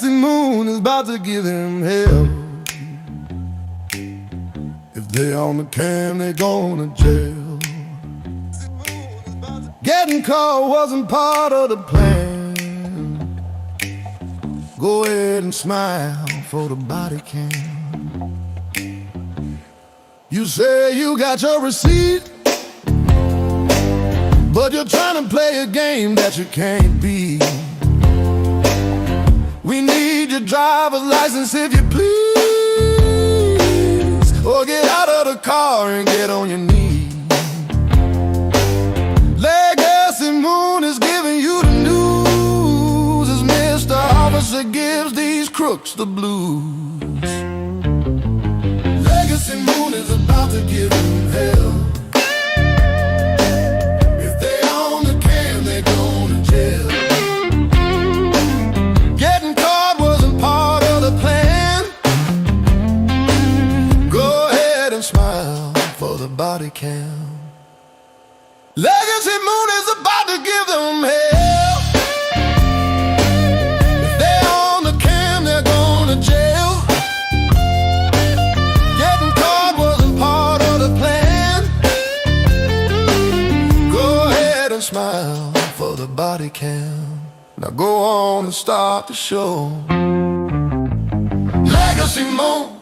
Legacy Moon is about to give him hell. If they on the cam, they going to jail. Getting caught wasn't part of the plan. Go ahead and smile for the body cam. You say you got your receipt, but you're trying to play a game that you can't beat. We need your driver's license if you please, or get out of the car and get on your knees. Legacy Moon is giving you the news as Mr. Officer gives these crooks the blues. Legacy Moon is about to give them hell. If they on the cam, they going to jail. Getting caught wasn't part of the plan. Go ahead and smile for the body cam. Legacy Moon is about to give them hell. If they on the cam, they're going to jail. Getting caught wasn't part of the plan. Go ahead and smile for the body cam. Now go on and start the show. Legacy Moon.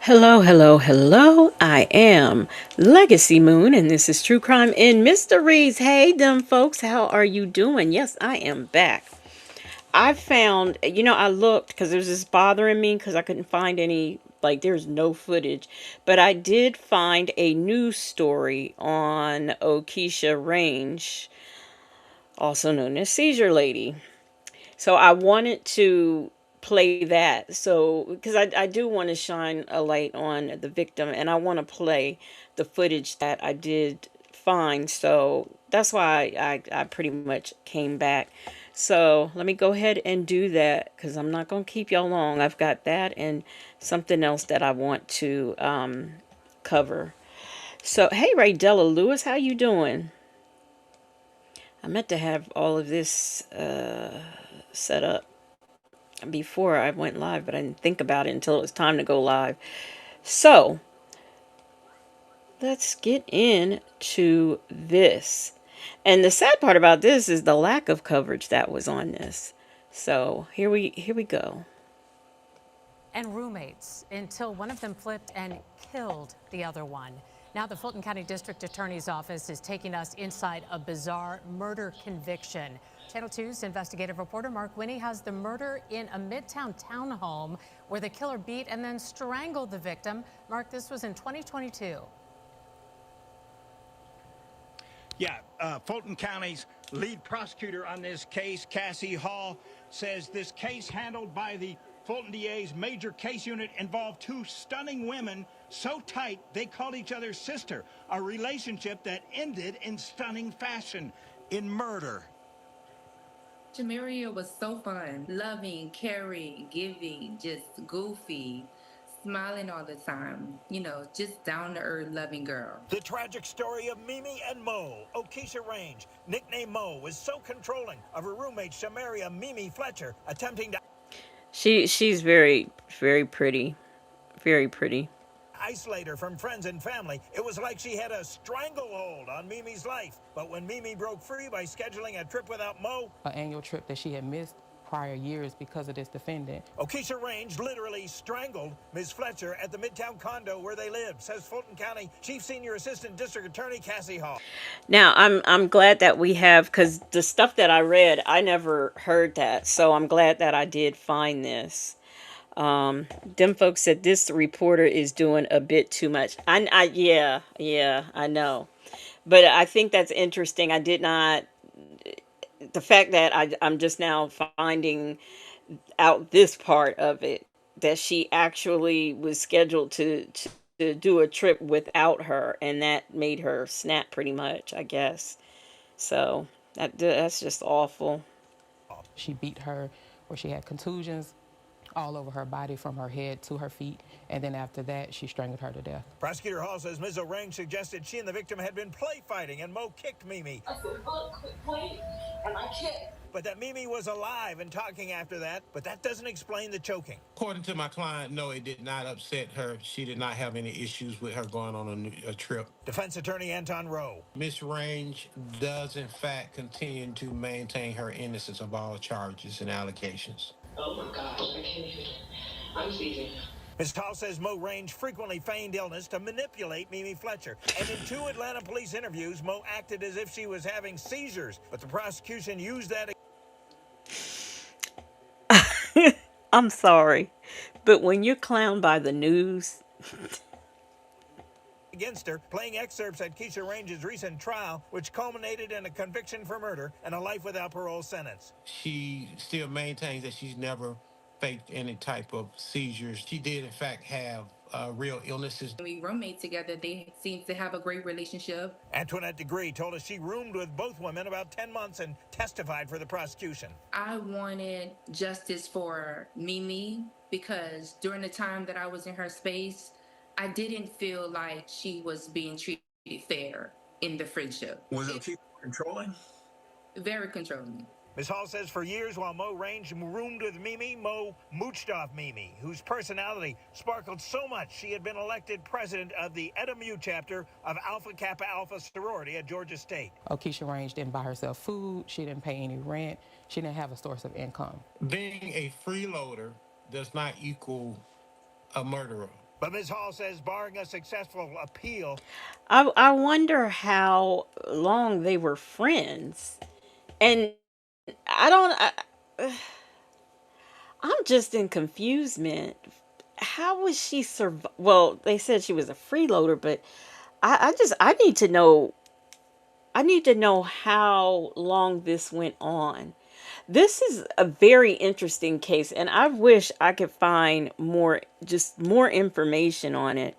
Hello, hello, hello. I am Legacy Moon, and this is True Crime in Mysteries. Hey, them folks, how are you doing? Yes, I am back. I found, I looked because it was just bothering me because I couldn't find any, there's no footage. But I did find a news story on Okesha Range, also known as Seizure Lady. So I wanted to play that, so because I do want to shine a light on the victim, and I want to play the footage that I did find. So that's why I pretty much came back. So let me go ahead and do that because I'm not going to keep y'all long. I've got that and something else that I want to cover. So hey, Ray Della Lewis, how you doing? I meant to have all of this set up before I went live, but I didn't think about it until it was time to go live. So let's get into this. And the sad part about this is the lack of coverage that was on this. So here we go. And roommates until one of them flipped and killed the other one. Now the Fulton County District Attorney's Office is taking us inside a bizarre murder conviction. Channel 2's investigative reporter Mark Winnie has the murder in a Midtown townhome where the killer beat and then strangled the victim. Mark, this was in 2022. Yeah, Fulton County's lead prosecutor on this case, Cassie Hall, says this case handled by the Fulton DA's major case unit involved two stunning women so tight they called each other sister, a relationship that ended in stunning fashion, in murder. Shameria was so fun, loving, caring, giving, just goofy, smiling all the time, just down-to-earth, loving girl. The tragic story of Mimi and Mo. Okesha Range, nicknamed Mo, was so controlling of her roommate Shameria Mimi Fletcher, attempting to She's very, very pretty. Very pretty. isolate her from friends and family. It was like she had a stranglehold on Mimi's life. But when Mimi broke free by scheduling a trip without Mo, an annual trip that she had missed prior years because of this defendant, Okesha Range literally strangled Ms. Fletcher at the Midtown condo where they lived, says Fulton County Chief Senior Assistant District Attorney Cassie Hall. Now, I'm glad that we have, because the stuff that I read, I never heard that. So I'm glad that I did find this. Them folks said this reporter is doing a bit too much. Yeah, I know. But I think that's interesting. I did not, the fact that I'm just now finding out this part of it, that she actually was scheduled to do a trip without her, and that made her snap pretty much, I guess. So that's just awful. she beat her where she had contusions all over her body from her head to her feet, and then after that, she strangled her to death. Prosecutor Hall says Ms. O'Rang suggested she and the victim had been play fighting and Mo kicked Mimi. I said, look, quit playing, and I kicked. but that Mimi was alive and talking after that, but that doesn't explain the choking. According to my client, no, it did not upset her. She did not have any issues with her going on a trip. Defense attorney Anton Rowe. Miss Range does, in fact, continue to maintain her innocence of all charges and allegations. Oh my gosh, I can't even. I'm seizing. Ms. Hall says Mo Range frequently feigned illness to manipulate Mimi Fletcher. And in 2 Atlanta police interviews, Mo acted as if she was having seizures. But the prosecution used that I'm sorry, but when you're clowned by the news, against her, playing excerpts at Keisha Range's recent trial, which culminated in a conviction for murder and a life without parole sentence. She still maintains that she's never faked any type of seizures. She did, in fact, have real illnesses. We roommate together. They seem to have a great relationship. Antoinette Degree told us she roomed with both women about 10 months and testified for the prosecution. I wanted justice for Mimi because during the time that I was in her space, I didn't feel like she was being treated fair in the friendship. Was it controlling? Very controlling. Ms. Hall says for years while Mo Range roomed with Mimi, Mo mooched off Mimi, whose personality sparkled so much she had been elected president of the Eta Mu chapter of Alpha Kappa Alpha sorority at Georgia State. Keisha Range didn't buy herself food. She didn't pay any rent. She didn't have a source of income. Being a freeloader does not equal a murderer. But Ms. Hall says barring a successful appeal, I wonder how long they were friends. And I don't, I'm just in confusement. How was she Well, they said she was a freeloader, but I need to know. I need to know how long this went on. This is a very interesting case, and I wish I could find just more information on it.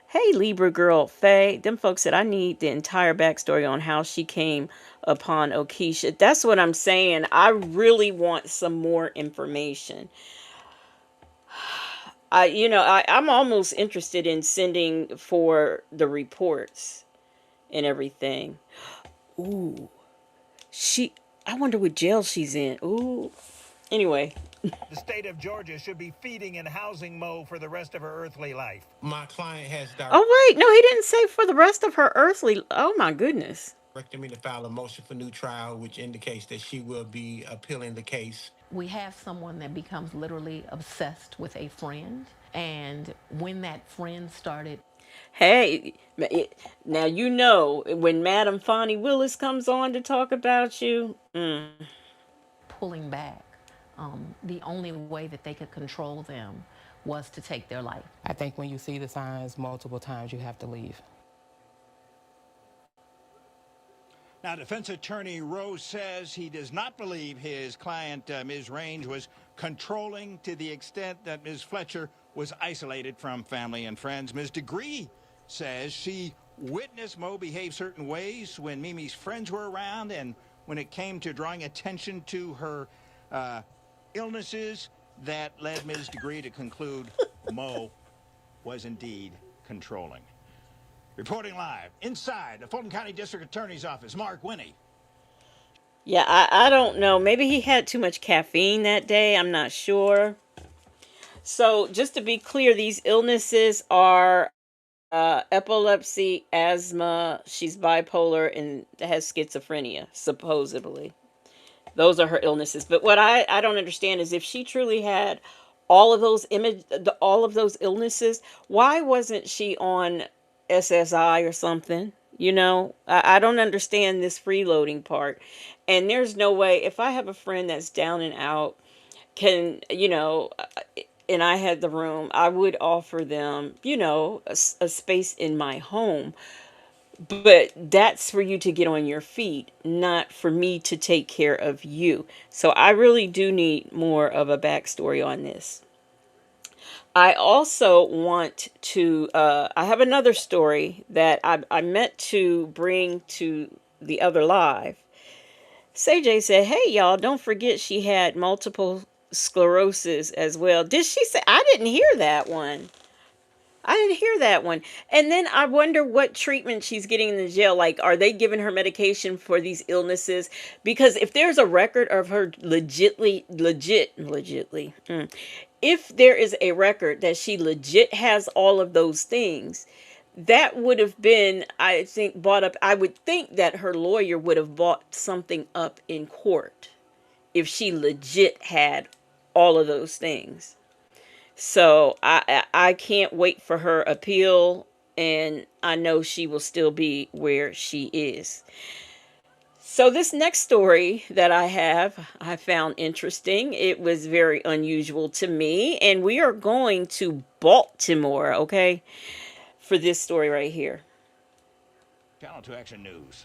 Hey, Libra girl, Faye, them folks said I need the entire backstory on how she came upon Okeisha. That's what I'm saying. I really want some more information. I'm almost interested in sending for the reports and everything. Ooh, I wonder what jail she's in. Ooh. Anyway. the state of Georgia should be feeding and housing Mo for the rest of her earthly life. My client has Oh, wait. No, he didn't say for the rest of her earthly. Oh, my goodness. directed me to file a motion for new trial, which indicates that she will be appealing the case. We have someone that becomes literally obsessed with a friend. And when that friend started, Hey, now you know when Madam Fonnie Willis comes on to talk about you. pulling back, the only way that they could control them was to take their life. I think when you see the signs multiple times, you have to leave. Now, defense attorney Rose says he does not believe his client, Ms. Range, was controlling to the extent that Ms. Fletcher was isolated from family and friends. Ms. Degree says she witnessed Mo behave certain ways when Mimi's friends were around, and when it came to drawing attention to her illnesses, that led Ms. Degree to conclude Mo was indeed controlling. Reporting live inside the Fulton County District Attorney's Office, Mark Winnie. Yeah, I don't know. Maybe he had too much caffeine that day. I'm not sure. So just to be clear, these illnesses are epilepsy, asthma, she's bipolar, and has schizophrenia, supposedly. Those are her illnesses. But what I don't understand is if she truly had all of those illnesses, why wasn't she on SSI or something? I don't understand this freeloading part. And there's no way, if I have a friend that's down and out, and I had the room, I would offer them, a space in my home. But that's for you to get on your feet, not for me to take care of you. So I really do need more of a backstory on this. I also want to, I have another story that I meant to bring to the other live. CJ said, hey, y'all, don't forget she had multiple sclerosis as well. Did she say? I didn't hear that one. I didn't hear that one. And then I wonder what treatment she's getting in the jail. Like, are they giving her medication for these illnesses? Because if there's a record of her if there is a record that she legit has all of those things, that would have been, I think, brought up. I would think that her lawyer would have brought something up in court if she legit had all of those things. So I can't wait for her appeal, and I know she will still be where she is. So this next story that I found interesting. It was very unusual to me, and we are going to Baltimore, okay, for this story right here. Channel 2 Action News.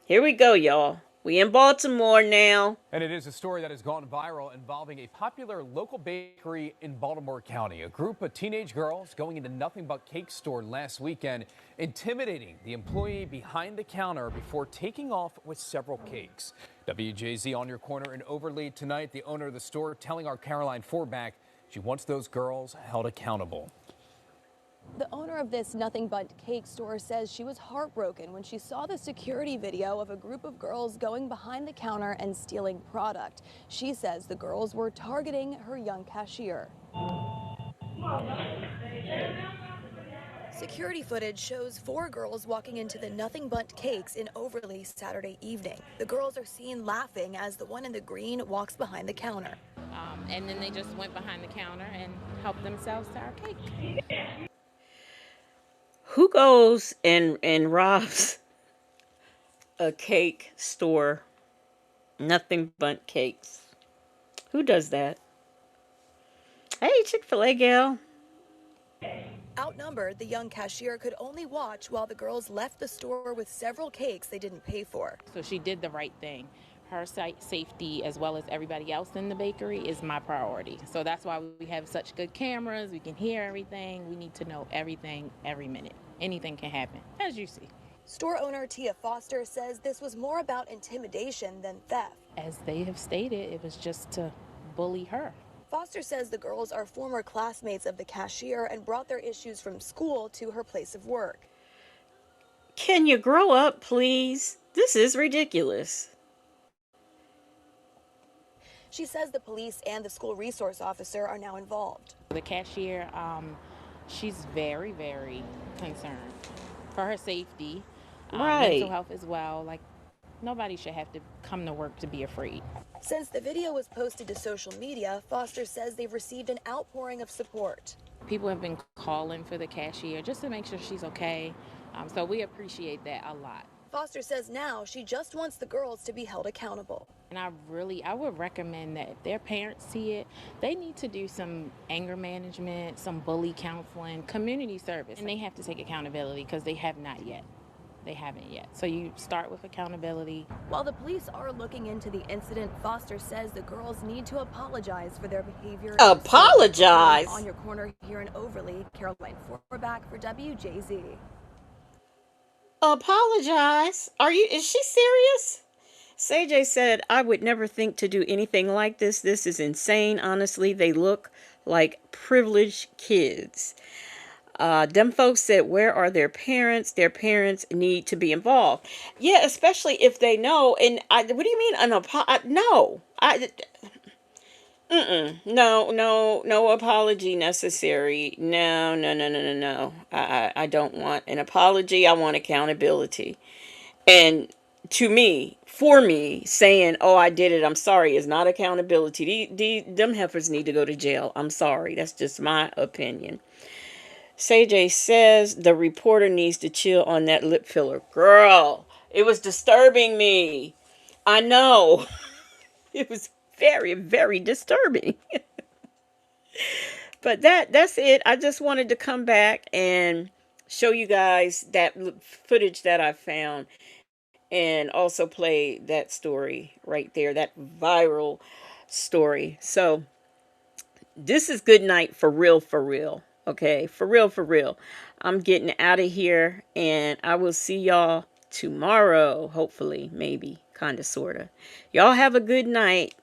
Here we go, y'all. We in Baltimore now. And it is a story that has gone viral involving a popular local bakery in Baltimore County. A group of teenage girls going into Nothing But Cake store last weekend, intimidating the employee behind the counter before taking off with several cakes. WJZ on your corner in Overlea tonight. The owner of the store telling our Caroline Forback she wants those girls held accountable. The owner of this Nothing But Cake store says she was heartbroken when she saw the security video of a group of girls going behind the counter and stealing product. She says the girls were targeting her young cashier. Security footage shows 4 girls walking into the Nothing But Cakes in Overlea Saturday evening. The girls are seen laughing as the one in the green walks behind the counter. And then they just went behind the counter and helped themselves to our cake. Who goes and robs a cake store? Nothing But Cakes. Who does that? Hey, Chick-fil-A gal. Outnumbered, the young cashier could only watch while the girls left the store with several cakes they didn't pay for. So she did the right thing. Her safety, as well as everybody else in the bakery, is my priority. So that's why we have such good cameras. We can hear everything. We need to know everything every minute. Anything can happen, as you see. Store owner Tia Foster says this was more about intimidation than theft. As they have stated, it was just to bully her. Foster says the girls are former classmates of the cashier and brought their issues from school to her place of work. Can you grow up, please? This is ridiculous. She says the police and the school resource officer are now involved. The cashier, she's very, very concerned for her safety, mental health as well. Like, nobody should have to come to work to be afraid. Since the video was posted to social media, Foster says they've received an outpouring of support. People have been calling for the cashier just to make sure she's okay. So we appreciate that a lot. Foster says now she just wants the girls to be held accountable. And I would recommend that if their parents see it, they need to do some anger management, some bully counseling, community service. And they have to take accountability because they have not yet. They haven't yet. So you start with accountability. While the police are looking into the incident, Foster says the girls need to apologize for their behavior. Apologize? On your corner here in Overlea, Caroline Forback for WJZ. Apologize? Is she serious? CJ said, I would never think to do anything like this. This is insane. Honestly, they look like privileged kids. Them folks said, where are their parents? Their parents need to be involved. Yeah, especially if they know. And what do you mean no. No apology necessary. No. I don't want an apology. I want accountability. And for me, saying, oh, I did it, I'm sorry, is not accountability. Them heifers need to go to jail. I'm sorry. That's just my opinion. CJ says the reporter needs to chill on that lip filler. Girl, it was disturbing me. I know. It was very, very disturbing. But that's it. I just wanted to come back and show you guys that footage that I found, and also play that story right there, that viral story. So this is good night for real. Okay, for real. I'm getting out of here, and I will see y'all tomorrow. Hopefully, maybe, kind of, sort of. Y'all have a good night.